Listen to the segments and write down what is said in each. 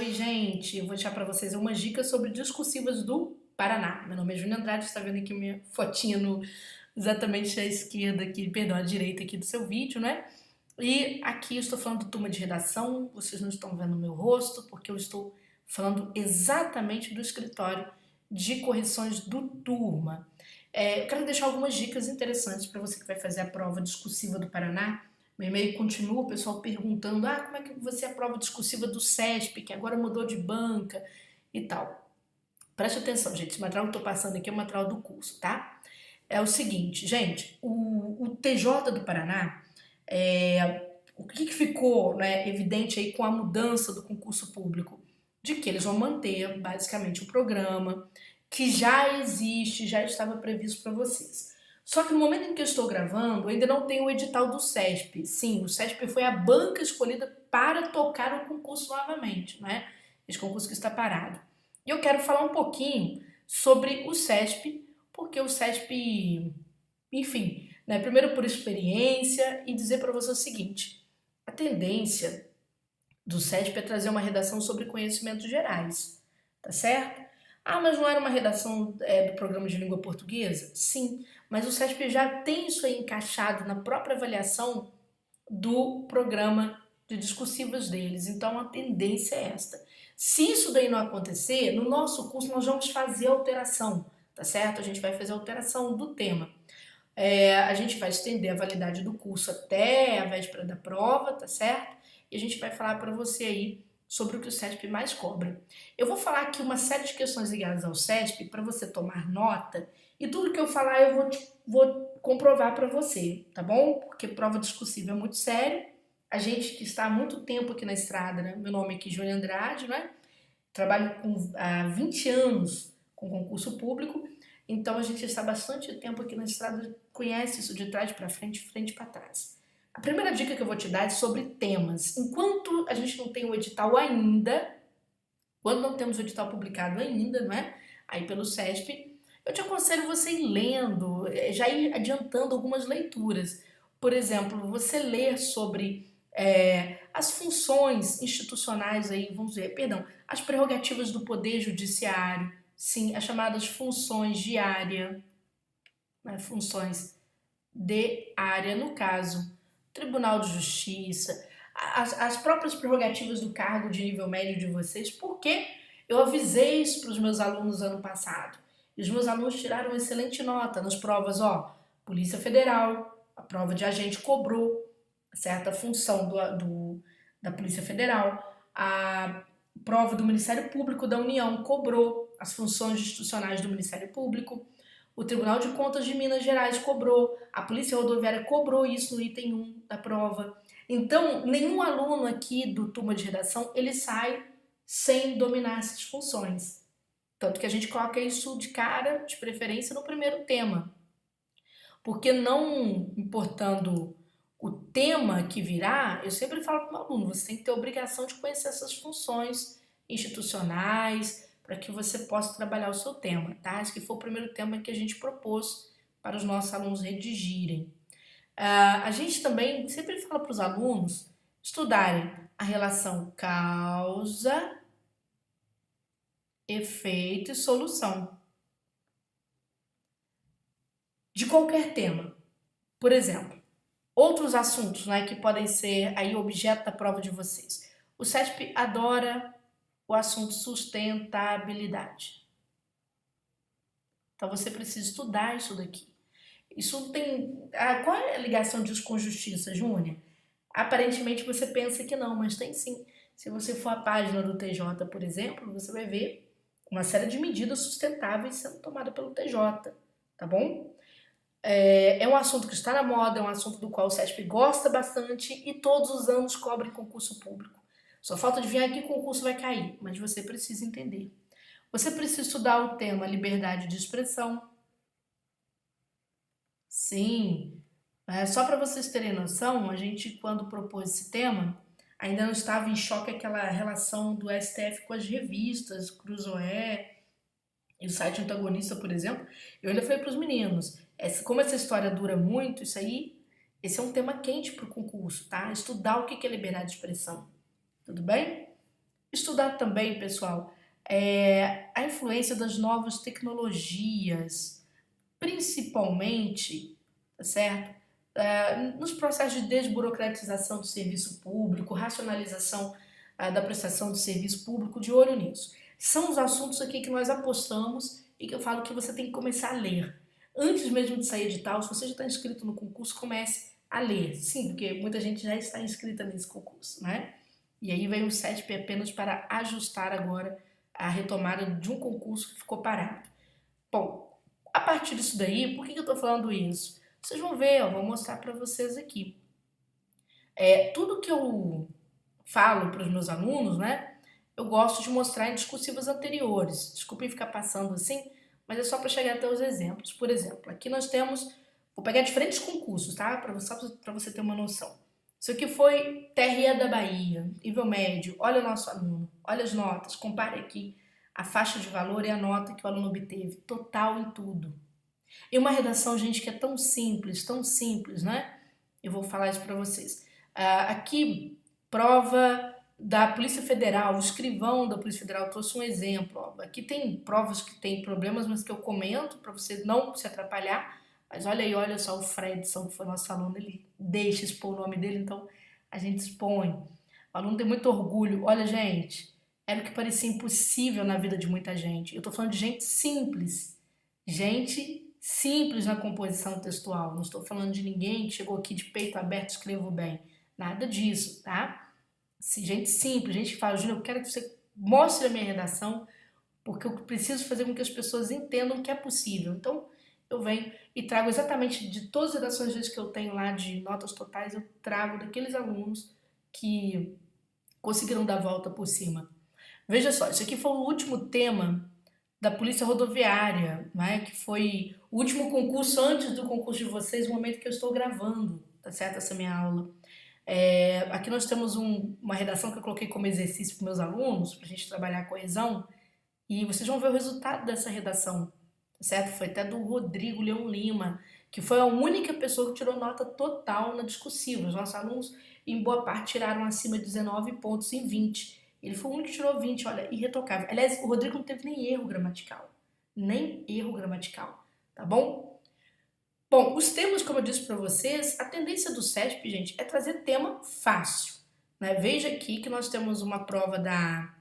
Oi, gente, eu vou deixar para vocês umas dicas sobre discursivas do Paraná. Meu nome é Júlia Andrade, você está vendo aqui minha fotinha exatamente à esquerda aqui, perdão, à direita aqui do seu vídeo, né? E aqui eu estou falando do turma de redação, vocês não estão vendo o meu rosto, porque eu estou falando exatamente do escritório de correções do turma. Eu quero deixar algumas dicas interessantes para você que vai fazer a prova discursiva do Paraná. Meu e-mail continua, o pessoal perguntando, como é que você aprova a discursiva do SESP, que agora mudou de banca e tal. Preste atenção, gente, esse material que eu tô passando aqui é o material do curso, tá? É o seguinte, gente, o TJ do Paraná, o que ficou, né, evidente aí com a mudança do concurso público? De que eles vão manter, basicamente, o programa que já existe, já estava previsto para vocês. Só que no momento em que eu estou gravando, ainda não tem o edital do SESP. Sim, o SESP foi a banca escolhida para tocar o concurso novamente, né? Esse concurso que está parado. E eu quero falar um pouquinho sobre o SESP, porque o SESP, enfim, né? Primeiro por experiência e dizer para você o seguinte: a tendência do SESP é trazer uma redação sobre conhecimentos gerais, tá certo? Mas não era uma redação do programa de língua portuguesa? Sim, mas o SESP já tem isso aí encaixado na própria avaliação do programa de discursivas deles. Então a tendência é esta. Se isso daí não acontecer, no nosso curso nós vamos fazer alteração, tá certo? A gente vai fazer alteração do tema. A gente vai estender a validade do curso até a véspera da prova, tá certo? E a gente vai falar para você aí sobre o que o SESP mais cobra. Eu vou falar aqui uma série de questões ligadas ao SESP para você tomar nota e tudo que eu falar eu vou comprovar para você, tá bom? Porque prova discursiva é muito sério. A gente que está há muito tempo aqui na estrada, né? Meu nome é aqui Júlia Andrade, né? Trabalho há 20 anos com concurso público, então a gente está bastante tempo aqui na estrada, conhece isso de trás para frente para trás. A primeira dica que eu vou te dar é sobre temas. Enquanto a gente não tem o edital ainda, quando não temos o edital publicado ainda, não é? Aí pelo SESP, eu te aconselho você ir lendo, já ir adiantando algumas leituras. Por exemplo, você ler sobre as funções institucionais aí, vamos ver, perdão, as prerrogativas do Poder Judiciário, sim, as chamadas funções de área, né, funções de área, no caso, Tribunal de Justiça, as próprias prerrogativas do cargo de nível médio de vocês, porque eu avisei isso para os meus alunos ano passado. E os meus alunos tiraram uma excelente nota nas provas, Polícia Federal, a prova de agente cobrou certa função da Polícia Federal, a prova do Ministério Público da União cobrou as funções institucionais do Ministério Público, o Tribunal de Contas de Minas Gerais cobrou, a Polícia Rodoviária cobrou isso no item 1 da prova. Então, nenhum aluno aqui do turma de redação, ele sai sem dominar essas funções. Tanto que a gente coloca isso de cara, de preferência, no primeiro tema. Porque não importando o tema que virá, eu sempre falo para o meu aluno, você tem que ter a obrigação de conhecer essas funções institucionais para que você possa trabalhar o seu tema, tá? Esse que foi o primeiro tema que a gente propôs para os nossos alunos redigirem. A gente também sempre fala para os alunos estudarem a relação causa, efeito e solução de qualquer tema. Por exemplo, outros assuntos, né, que podem ser aí objeto da prova de vocês. O SESP adora o assunto sustentabilidade. Então você precisa estudar isso daqui. Isso tem. Qual é a ligação disso com justiça, Júnior? Aparentemente você pensa que não, mas tem sim. Se você for à página do TJ, por exemplo, você vai ver uma série de medidas sustentáveis sendo tomadas pelo TJ, tá bom? É um assunto que está na moda, é um assunto do qual o SESP gosta bastante e todos os anos cobra em concurso público. Só falta adivinhar que concurso vai cair, mas você precisa entender. Você precisa estudar o tema liberdade de expressão. Sim, só para vocês terem noção, a gente, quando propôs esse tema, ainda não estava em choque aquela relação do STF com as revistas, Cruzoé e o site antagonista, por exemplo. Eu ainda falei para os meninos, como essa história dura muito, esse é um tema quente para o concurso, tá? Estudar o que é liberdade de expressão, tudo bem? Estudar também, pessoal, a influência das novas tecnologias, principalmente, tá certo? Nos processos de desburocratização do serviço público, racionalização da prestação de serviço público, de olho nisso. São os assuntos aqui que nós apostamos e que eu falo que você tem que começar a ler. Antes mesmo de sair edital, se você já está inscrito no concurso, comece a ler. Sim, porque muita gente já está inscrita nesse concurso, né? E aí veio o CESP apenas para ajustar agora a retomada de um concurso que ficou parado. Bom, a partir disso daí, por que eu estou falando isso? Vocês vão ver, eu vou mostrar para vocês aqui. Tudo que eu falo para os meus alunos, né? Eu gosto de mostrar em discursivas anteriores. Desculpem ficar passando assim, mas é só para chegar até os exemplos. Por exemplo, aqui nós temos, vou pegar diferentes concursos, tá? Só para você ter uma noção. Isso aqui foi TRE da Bahia, nível médio. Olha o nosso aluno, olha as notas, compare aqui a faixa de valor e a nota que o aluno obteve, total em tudo. E uma redação, gente, que é tão simples, né? Eu vou falar isso para vocês. Aqui, prova da Polícia Federal, o escrivão da Polícia Federal trouxe um exemplo. Ó. Aqui tem provas que tem problemas, mas que eu comento para você não se atrapalhar. Mas olha aí, olha só o Fredson, que foi nosso aluno, ele deixa expor o nome dele, então a gente expõe. O aluno tem muito orgulho. Olha, gente, era o que parecia impossível na vida de muita gente. Eu tô falando de gente simples na composição textual. Não estou falando de ninguém que chegou aqui de peito aberto, escrevo bem. Nada disso, tá? Gente simples, gente que fala, Júnior, eu quero que você mostre a minha redação, porque eu preciso fazer com que as pessoas entendam que é possível. Então, eu venho e trago exatamente de todas as redações que eu tenho lá de notas totais, eu trago daqueles alunos que conseguiram dar a volta por cima. Veja só, isso aqui foi o último tema da Polícia Rodoviária, né, que foi o último concurso antes do concurso de vocês, no momento que eu estou gravando, tá certo? Essa minha aula. Aqui nós temos uma redação que eu coloquei como exercício para meus alunos, para a gente trabalhar a coesão, e vocês vão ver o resultado dessa redação, tá certo? Foi até do Rodrigo Leão Lima, que foi a única pessoa que tirou nota total na discursiva. Os nossos alunos, em boa parte, tiraram acima de 19 pontos em 20. Ele foi o único que tirou 20, olha, irretocável. Aliás, o Rodrigo não teve nem erro gramatical. Nem erro gramatical, tá bom? Bom, os temas, como eu disse para vocês, a tendência do CESP, gente, é trazer tema fácil. Né? Veja aqui que nós temos uma prova da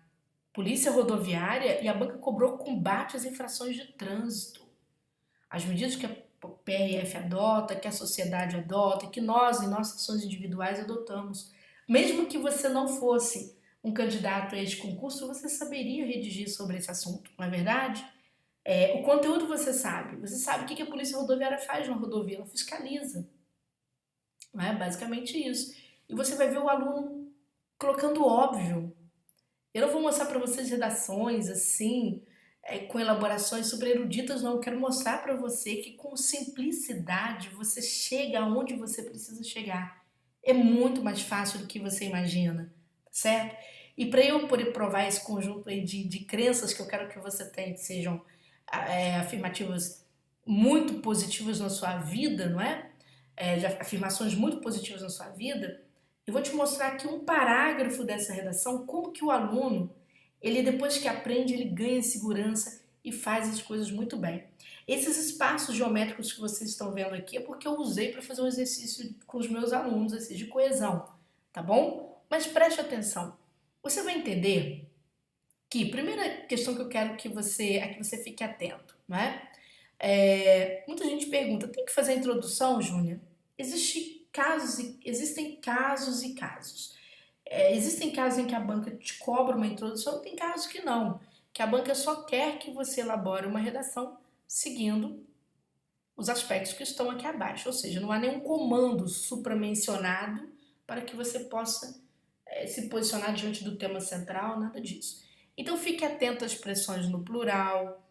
Polícia Rodoviária e a banca cobrou combate às infrações de trânsito. As medidas que a PRF adota, que a sociedade adota, que nós, em nossas ações individuais, adotamos. Mesmo que você não fosse um candidato a este concurso, você saberia redigir sobre esse assunto, não é verdade? O conteúdo você sabe o que a Polícia Rodoviária faz na rodovia, ela fiscaliza, não é? Basicamente isso. E você vai ver o aluno colocando óbvio. Eu não vou mostrar para vocês redações assim, com elaborações super eruditas, não. Eu quero mostrar para você que com simplicidade você chega aonde você precisa chegar. É muito mais fácil do que você imagina, certo? E para eu poder provar esse conjunto aí de crenças que eu quero que você tenha, que sejam afirmativas muito positivas na sua vida, não é? De afirmações muito positivas na sua vida, eu vou te mostrar aqui um parágrafo dessa redação, como que o aluno, ele depois que aprende, ele ganha segurança e faz as coisas muito bem. Esses espaços geométricos que vocês estão vendo aqui é porque eu usei para fazer um exercício com os meus alunos, assim, de coesão, tá bom? Mas preste atenção, você vai entender que, primeira questão que eu quero que você fique atento, né? Muita gente pergunta, tem que fazer a introdução, Júnior? Existem casos e casos. Existem casos em que a banca te cobra uma introdução, tem casos que não, que a banca só quer que você elabore uma redação seguindo os aspectos que estão aqui abaixo, ou seja, não há nenhum comando supramencionado para que você possa se posicionar diante do tema central, nada disso. Então fique atento às expressões no plural,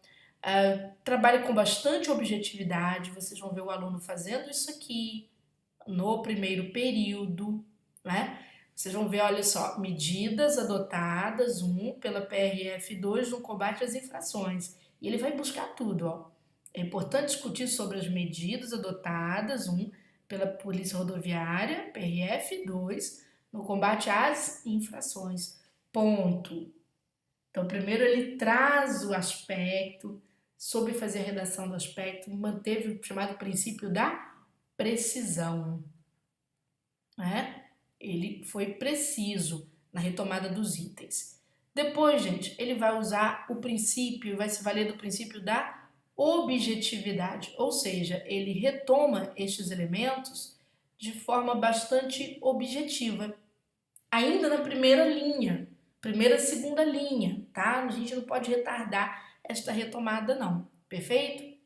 trabalhe com bastante objetividade, vocês vão ver o aluno fazendo isso aqui no primeiro período, né? Vocês vão ver, olha só, medidas adotadas, pela PRF2 no combate às infrações. E ele vai buscar tudo, ó. É importante discutir sobre as medidas adotadas, pela Polícia Rodoviária, PRF2, no combate às infrações. ponto. Então, primeiro ele traz o aspecto, soube fazer a redação do aspecto, manteve o chamado princípio da precisão, né? Ele foi preciso na retomada dos itens. Depois, gente, ele vai usar o princípio, vai se valer do princípio da objetividade, ou seja, ele retoma estes elementos de forma bastante objetiva, ainda na primeira linha, primeira, segunda linha, tá? A gente não pode retardar esta retomada não, perfeito?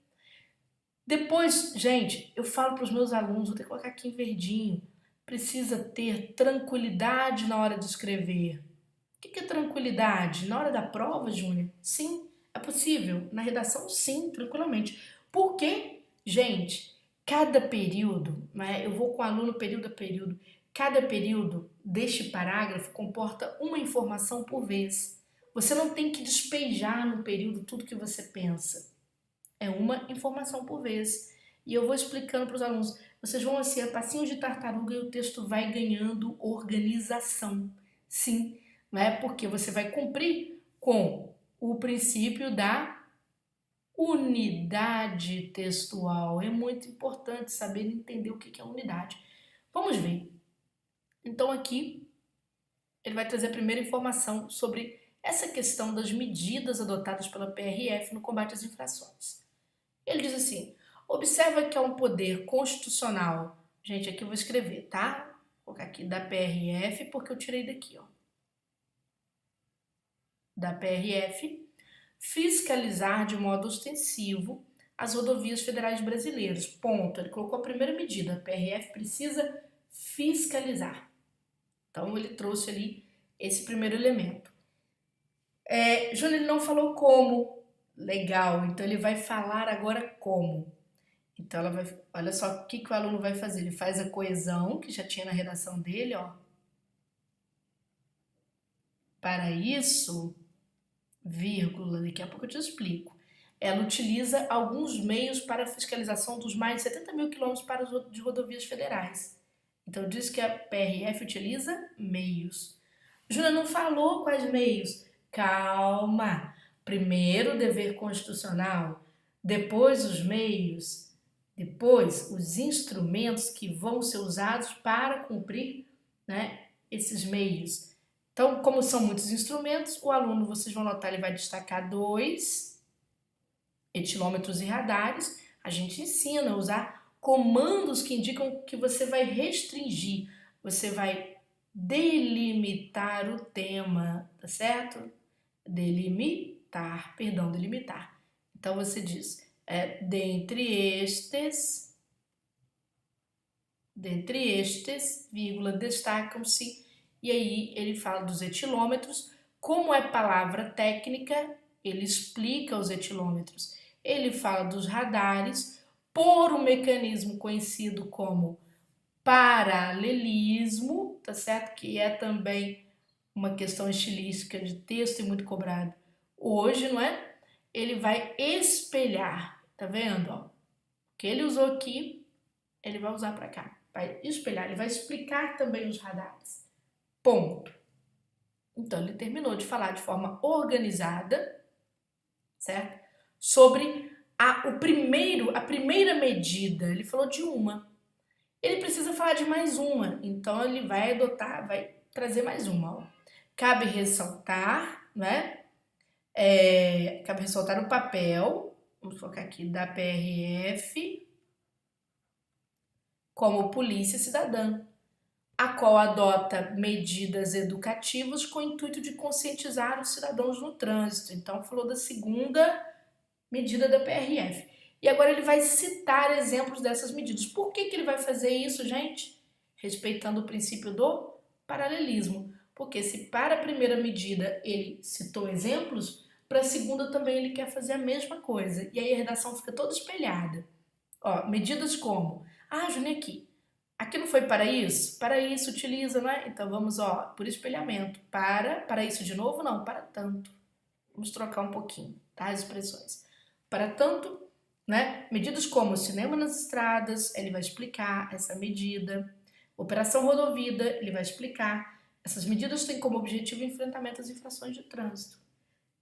Depois, gente, eu falo para os meus alunos, vou ter que colocar aqui em verdinho, precisa ter tranquilidade na hora de escrever. O que é tranquilidade? Na hora da prova, Júnior? Sim, é possível. Na redação, sim, tranquilamente. Porque, gente, cada período, né, eu vou com o aluno período a período, cada período deste parágrafo comporta uma informação por vez. Você não tem que despejar no período tudo que você pensa. É uma informação por vez. E eu vou explicando para os alunos. Vocês vão assim, a passinhos de tartaruga e o texto vai ganhando organização. Sim, né? Porque você vai cumprir com o princípio da unidade textual. É muito importante saber entender o que é unidade. Vamos ver. Então aqui ele vai trazer a primeira informação sobre essa questão das medidas adotadas pela PRF no combate às infrações. Ele diz assim, observa que há um poder constitucional. Gente, aqui eu vou escrever, tá? Vou colocar aqui da PRF, porque eu tirei daqui, ó. Da PRF, fiscalizar de modo ostensivo as rodovias federais brasileiras. Ponto. Ele colocou a primeira medida. A PRF precisa fiscalizar. Então, ele trouxe ali esse primeiro elemento. Júnior, ele não falou como. Legal. Então, ele vai falar agora como. Então, ela vai, olha só o que o aluno vai fazer. Ele faz a coesão, que já tinha na redação dele, ó. Para isso, vírgula, daqui a pouco eu te explico. Ela utiliza alguns meios para a fiscalização dos mais de 70 mil quilômetros de rodovias federais. Então, diz que a PRF utiliza meios. Júlia não falou quais meios. Calma. Primeiro o dever constitucional, depois os meios, depois os instrumentos que vão ser usados para cumprir, né, esses meios. Então, como são muitos instrumentos, o aluno, vocês vão notar, ele vai destacar 2 etilômetros e radares. A gente ensina a usar comandos que indicam que você vai restringir, você vai delimitar o tema, tá certo? Delimitar. Então, você diz, dentre estes, vírgula, destacam-se. E aí ele fala dos etilômetros. Como é palavra técnica, ele explica os etilômetros. Ele fala dos radares por um mecanismo conhecido como paralelismo, tá certo? Que é também uma questão estilística de texto e muito cobrado hoje, não é? Ele vai espelhar, tá vendo? Ó? O que ele usou aqui, ele vai usar para cá. Vai espelhar, ele vai explicar também os radares. Ponto. Então, ele terminou de falar de forma organizada, certo? Sobre a primeira medida. Ele falou de uma. Ele precisa falar de mais uma. Então, ele vai vai trazer mais uma. Ó. Cabe ressaltar, né? Cabe ressaltar o papel, vamos colocar aqui, da PRF como polícia cidadã, a qual adota medidas educativas com o intuito de conscientizar os cidadãos no trânsito. Então, falou da segunda medida da PRF. E agora ele vai citar exemplos dessas medidas. Por que ele vai fazer isso, gente? Respeitando o princípio do paralelismo. Porque se para a primeira medida ele citou exemplos, para a segunda também ele quer fazer a mesma coisa. E aí a redação fica toda espelhada. Ó, medidas como... Júnior, aqui não foi para isso? Para isso utiliza, né? Então vamos, ó, por espelhamento. Para isso de novo? Não, para tanto. Vamos trocar um pouquinho, tá? As expressões. Para tanto, né? Medidas como cinema nas estradas, ele vai explicar essa medida. Operação rodovida, ele vai explicar. Essas medidas têm como objetivo o enfrentamento às infrações de trânsito.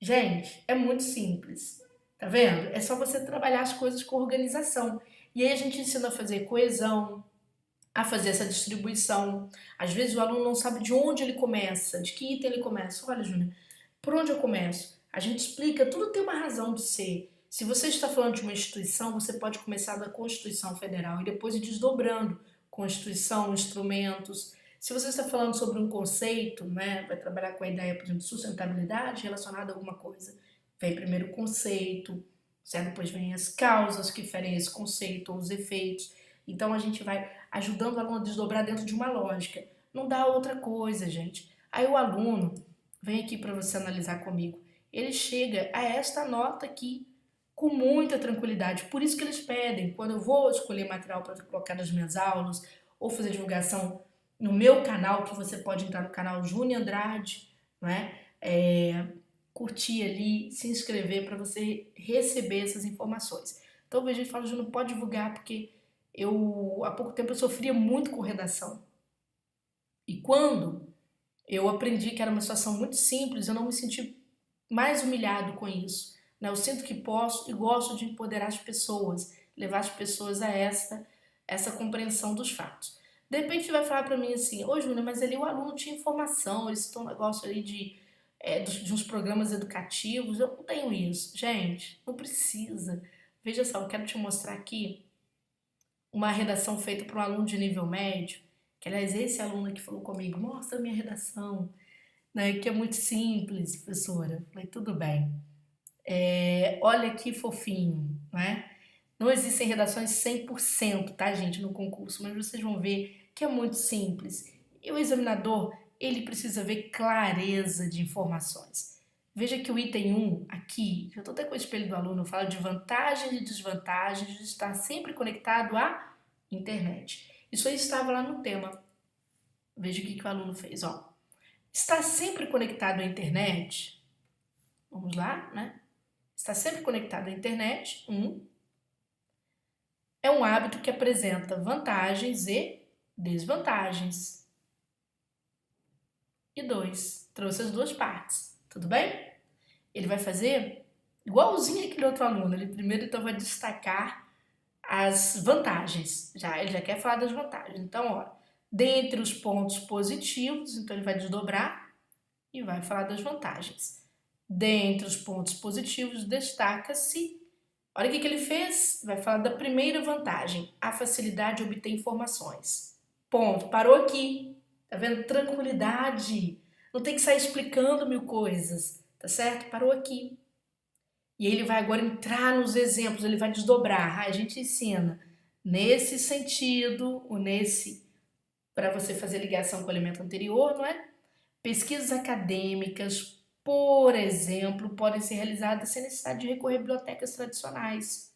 Gente, é muito simples. Tá vendo? É só você trabalhar as coisas com organização. E aí a gente ensina a fazer coesão, a fazer essa distribuição. Às vezes o aluno não sabe de onde ele começa, de que item ele começa. Olha, Júnior, por onde eu começo? A gente explica, tudo tem uma razão de ser. Se você está falando de uma instituição, você pode começar da Constituição Federal e depois ir desdobrando Constituição, instrumentos. Se você está falando sobre um conceito, né, vai trabalhar com a ideia, por exemplo, de sustentabilidade relacionada a alguma coisa, vem primeiro o conceito, certo? Depois vem as causas que ferem esse conceito, ou os efeitos. Então a gente vai ajudando o aluno a desdobrar dentro de uma lógica. Não dá outra coisa, gente. Aí o aluno vem aqui para você analisar comigo. Ele chega a esta nota aqui com muita tranquilidade. Por isso que eles pedem, quando eu vou escolher material para colocar nas minhas aulas ou fazer divulgação no meu canal, que você pode entrar no canal Júnior Andrade, né? Curtir ali, se inscrever para você receber essas informações. Então, a gente fala, Júnior, pode divulgar, porque há pouco tempo eu sofria muito com redação. E quando eu aprendi que era uma situação muito simples, eu não me senti mais humilhado com isso. Né? Eu sinto que posso e gosto de empoderar as pessoas, levar as pessoas a essa compreensão dos fatos. De repente vai falar para mim assim, ô Júnior, mas ali o aluno tinha informação, ele citou um negócio ali de uns programas educativos, eu não tenho isso. Gente, não precisa. Veja só, eu quero te mostrar aqui uma redação feita para um aluno de nível médio, que aliás esse aluno que falou comigo, mostra a minha redação, né, que é muito simples, professora. Eu falei, tudo bem. Olha que fofinho, né? Não existem redações 100%, tá, gente, no concurso, mas vocês vão ver que é muito simples. E o examinador, ele precisa ver clareza de informações. Veja que o item 1 aqui, já estou até com o espelho do aluno, fala de vantagens e desvantagens de estar sempre conectado à internet. Isso aí estava lá no tema. Veja o que o aluno fez, ó. Estar sempre conectado à internet, vamos lá, né? Estar sempre conectado à internet, é um hábito que apresenta vantagens e desvantagens. E 2, trouxe as duas partes, tudo bem? Ele vai fazer igualzinho aquele outro aluno. Ele primeiro então vai destacar as vantagens. Ele já quer falar das vantagens. Então, ó, dentre os pontos positivos, então ele vai desdobrar e vai falar das vantagens. Dentre os pontos positivos, destaca-se. Olha o que ele fez. Vai falar da primeira vantagem, a facilidade de obter informações. Ponto. Parou aqui. Tá vendo? Tranquilidade. Não tem que sair explicando mil coisas. Tá certo? Parou aqui. E ele vai agora entrar nos exemplos, ele vai desdobrar. A gente ensina nesse sentido, ou nesse, para você fazer ligação com o elemento anterior, não é? Pesquisas acadêmicas, por exemplo, podem ser realizadas sem necessidade de recorrer a bibliotecas tradicionais.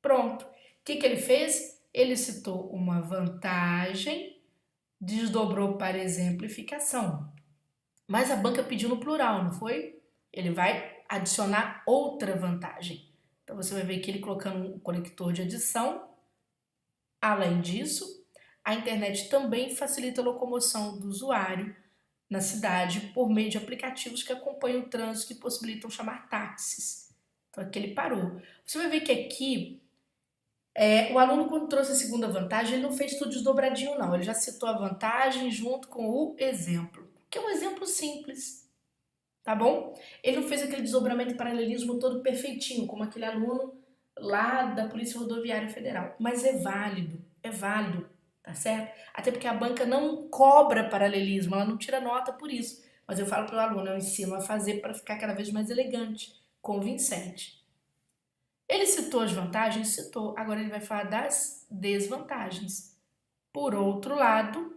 Pronto. O que ele fez? Ele citou uma vantagem, desdobrou para exemplificação. Mas a banca pediu no plural, não foi? Ele vai adicionar outra vantagem. Então você vai ver que ele colocando um conector de adição. Além disso, a internet também facilita a locomoção do usuário na cidade por meio de aplicativos que acompanham o trânsito e possibilitam chamar táxis. Então aqui ele parou. Você vai ver que aqui o aluno, quando trouxe a segunda vantagem, ele não fez tudo desdobradinho, não. Ele já citou a vantagem junto com o exemplo, que é um exemplo simples, tá bom? Ele não fez aquele desdobramento e paralelismo todo perfeitinho, como aquele aluno lá da Polícia Rodoviária Federal. Mas é válido, tá certo? Até porque a banca não cobra paralelismo, ela não tira nota por isso. Mas eu falo para o aluno, eu ensino a fazer para ficar cada vez mais elegante, convincente. Ele citou as vantagens? Citou. Agora ele vai falar das desvantagens. Por outro lado,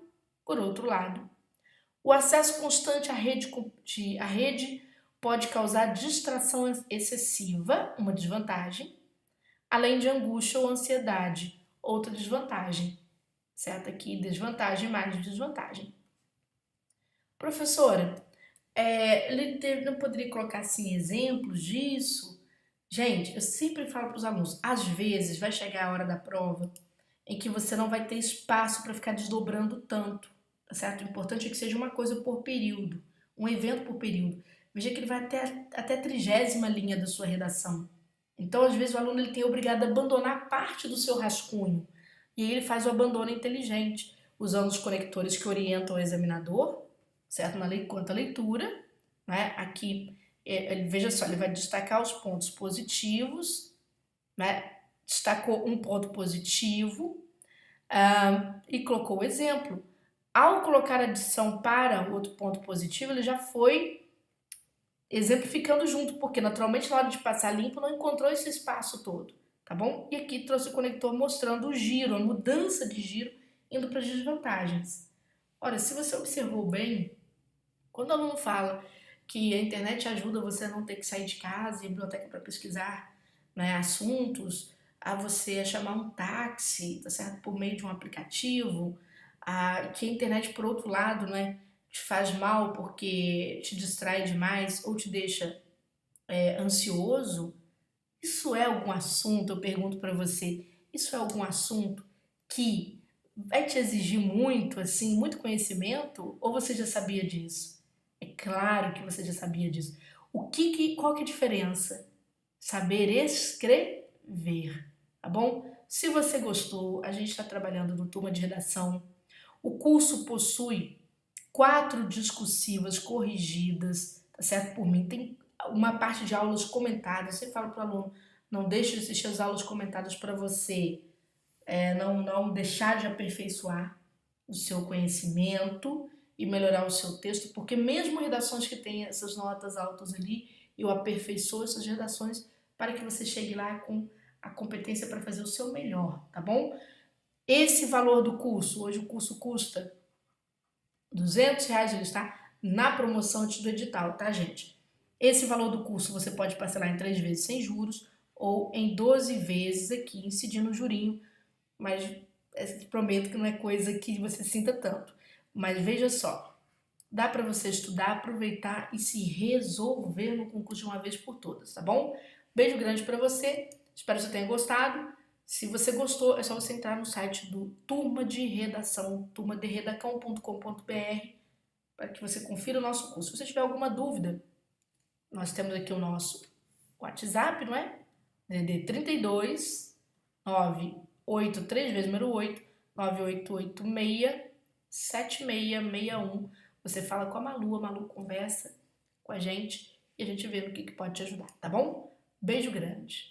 o acesso constante à rede pode causar distração excessiva, uma desvantagem, além de angústia ou ansiedade, outra desvantagem. Certo? Aqui, desvantagem mais desvantagem. Professora, ele não poderia colocar assim exemplos disso? Gente, eu sempre falo para os alunos, às vezes vai chegar a hora da prova em que você não vai ter espaço para ficar desdobrando tanto. tá certo? O importante é que seja uma coisa por período, um evento por período. Veja que ele vai até a 30ª linha da sua redação. Então, às vezes, o aluno ele tem obrigado a abandonar parte do seu rascunho. E aí ele faz o abandono inteligente, usando os conectores que orientam o examinador, certo? Quanto à leitura, né? Aqui, veja só, ele vai destacar os pontos positivos, né? Destacou um ponto positivo e colocou o exemplo. Ao colocar a adição para outro ponto positivo, ele já foi exemplificando junto, porque naturalmente na hora de passar limpo não encontrou esse espaço todo, tá bom? E aqui trouxe o conector mostrando o giro, a mudança de giro indo para as desvantagens. Ora, se você observou bem, quando o aluno fala que a internet ajuda você a não ter que sair de casa e a biblioteca para pesquisar, né, assuntos, a você chamar um táxi, tá certo? Por meio de um aplicativo, que a internet, por outro lado, né, te faz mal porque te distrai demais ou te deixa ansioso, isso é algum assunto, eu pergunto para você, isso é algum assunto que vai te exigir muito, assim, muito conhecimento, ou você já sabia disso? É claro que você já sabia disso. Qual que é a diferença? Saber escrever, tá bom? Se você gostou, a gente está trabalhando no Turma de Redação. O curso possui 4 discursivas corrigidas, tá certo? Por mim. Tem uma parte de aulas comentadas. Você fala para o aluno, não deixe de assistir as aulas comentadas para você não deixar de aperfeiçoar o seu conhecimento e melhorar o seu texto, porque mesmo redações que têm essas notas altas ali, eu aperfeiçoo essas redações para que você chegue lá com a competência para fazer o seu melhor, tá bom? Esse valor do curso, hoje o curso custa R$ 200, ele está na promoção antes do edital, tá, gente? Esse valor do curso você pode parcelar em 3 vezes sem juros ou em 12 vezes aqui, incidindo o jurinho, mas prometo que não é coisa que você sinta tanto. Mas veja só, dá para você estudar, aproveitar e se resolver no concurso de uma vez por todas, tá bom? Beijo grande para você, espero que você tenha gostado. Se você gostou, é só você entrar no site do Turma de Redação, turmaderedacão.com.br, para que você confira o nosso curso. Se você tiver alguma dúvida, nós temos aqui o nosso WhatsApp, não é? DDD 32 983 vezes número 8 9886 7661. Você fala com a Malu conversa com a gente e a gente vê no que pode te ajudar, tá bom? Beijo grande.